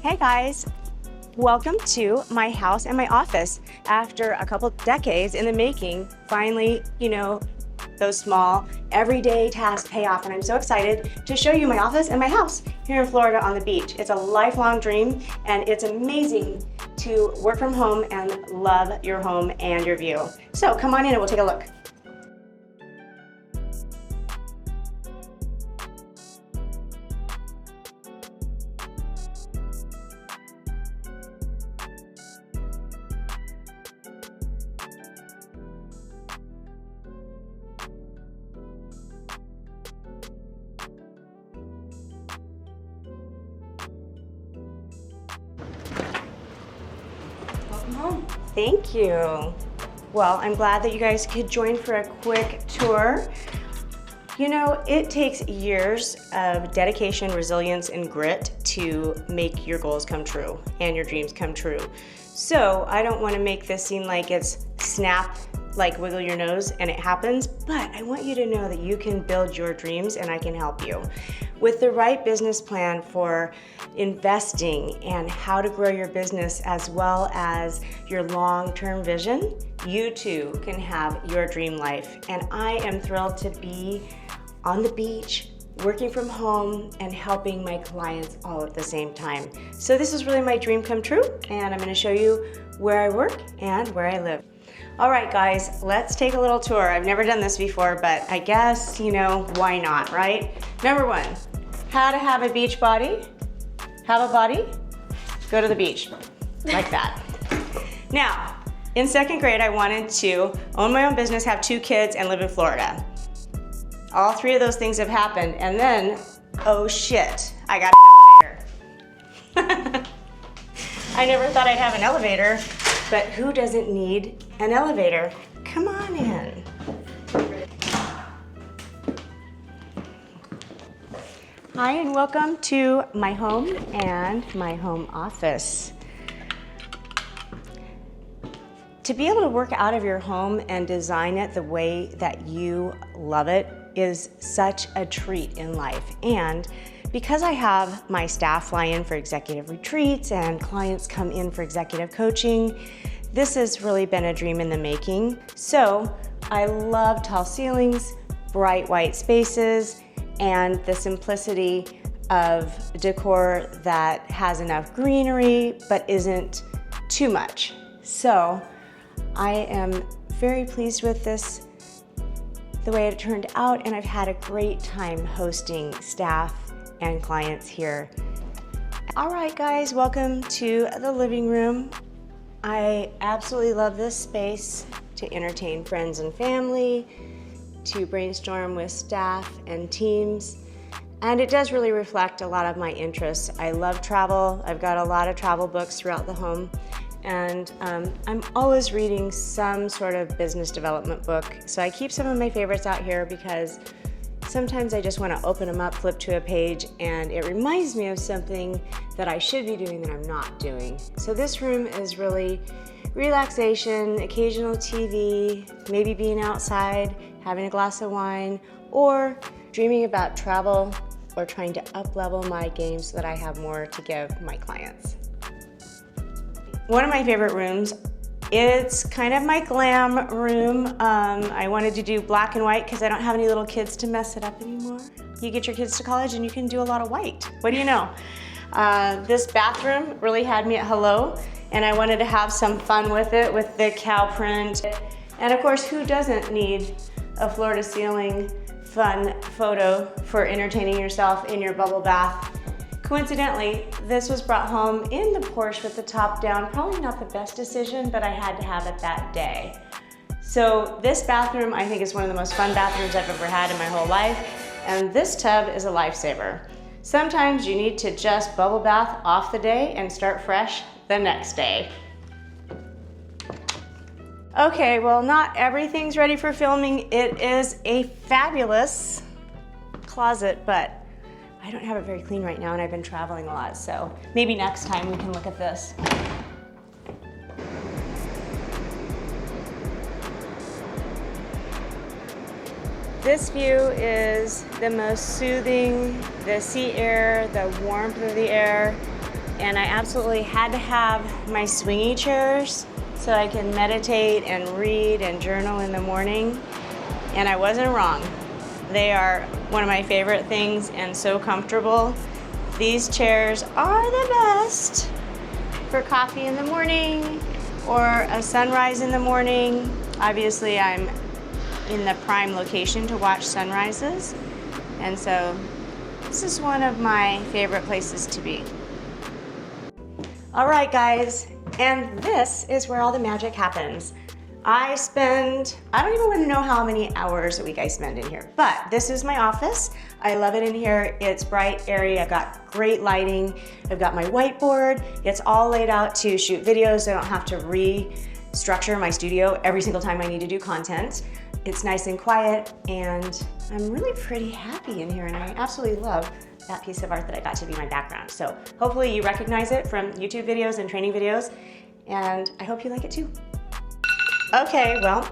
Hey guys, welcome to my house and my office. After a couple decades in the making, finally, those small everyday tasks pay off, and I'm so excited to show you my office and my house here in Florida on the beach. It's a lifelong dream, and it's amazing to work from home and love your home and your view. So come on in and we'll take a look. Home. Thank you. Well, I'm glad that you guys could join for a quick tour. It takes years of dedication, resilience, and grit to make your goals come true and your dreams come true. So I don't want to make this seem like it's snap, like wiggle your nose and it happens, but I want you to know that you can build your dreams and I can help you. With the right business plan for investing and how to grow your business as well as your long-term vision, you too can have your dream life. And I am thrilled to be on the beach, working from home, and helping my clients all at the same time. So this is really my dream come true, and I'm going to show you where I work and where I live. All right, guys, let's take a little tour. I've never done this before, but I guess, why not, right? Number one, how to have a beach body. Have a body, go to the beach, like that. Now, in second grade, I wanted to own my own business, have 2 kids, and live in Florida. All 3 of those things have happened, and then, oh shit, I got an elevator. I never thought I'd have an elevator, but who doesn't need an elevator? Come on in. Hi, and welcome to my home and my home office. To be able to work out of your home and design it the way that you love it is such a treat in life. And because I have my staff fly in for executive retreats and clients come in for executive coaching, this has really been a dream in the making. So I love tall ceilings, bright white spaces, and the simplicity of decor that has enough greenery but isn't too much. So I am very pleased with this, the way it turned out, and I've had a great time hosting staff and clients here. All right, guys, welcome to the living room. I absolutely love this space to entertain friends and family, to brainstorm with staff and teams, and it does really reflect a lot of my interests. I love travel. I've got a lot of travel books throughout the home, and I'm always reading some sort of business development book. So I keep some of my favorites out here because sometimes I just want to open them up, flip to a page, and it reminds me of something that I should be doing that I'm not doing. So this room is really relaxation, occasional TV, maybe being outside, having a glass of wine, or dreaming about travel or trying to up-level my game so that I have more to give my clients. One of my favorite rooms, it's kind of my glam room. I wanted to do black and white because I don't have any little kids to mess it up anymore. You get your kids to college and you can do a lot of white. What do you know? This bathroom really had me at hello, and I wanted to have some fun with it with the cow print. And of course, who doesn't need a floor to ceiling fun photo for entertaining yourself in your bubble bath? Coincidentally, this was brought home in the Porsche with the top down. Probably not the best decision, but I had to have it that day. So this bathroom, I think, is one of the most fun bathrooms I've ever had in my whole life. And this tub is a lifesaver. Sometimes you need to just bubble bath off the day and start fresh the next day. Okay, well, not everything's ready for filming. It is a fabulous closet, but I don't have it very clean right now, and I've been traveling a lot, so maybe next time we can look at this. This view is the most soothing, the sea air, the warmth of the air. and I absolutely had to have my swingy chairs so I can meditate and read and journal in the morning. And I wasn't wrong. They are one of my favorite things and so comfortable. These chairs are the best for coffee in the morning or a sunrise in the morning. Obviously, I'm in the prime location to watch sunrises, and so this is one of my favorite places to be. All right, guys, and this is where all the magic happens. I don't even want to know how many hours a week I spend in here, but this is my office. I love it in here. It's bright, airy. I've got great lighting. I've got my whiteboard. It's all laid out to shoot videos. I don't have to restructure my studio every single time I need to do content. It's nice and quiet, and I'm really pretty happy in here, and I absolutely love that piece of art that I got to be my background. So hopefully you recognize it from YouTube videos and training videos, and I hope you like it too. Okay, well,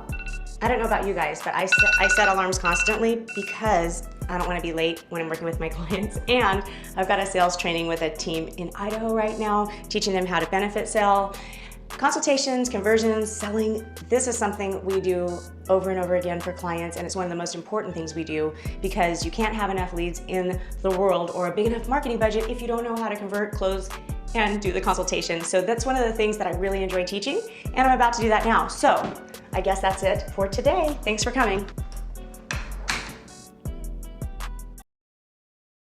I don't know about you guys, but I set alarms constantly because I don't want to be late when I'm working with my clients. And I've got a sales training with a team in Idaho right now, teaching them how to benefit sell, consultations, conversions, selling. This is something we do over and over again for clients, and it's one of the most important things we do because you can't have enough leads in the world or a big enough marketing budget if you don't know how to convert, close, and do the consultation. So that's one of the things that I really enjoy teaching, and I'm about to do that now. So I guess that's it for today. Thanks for coming.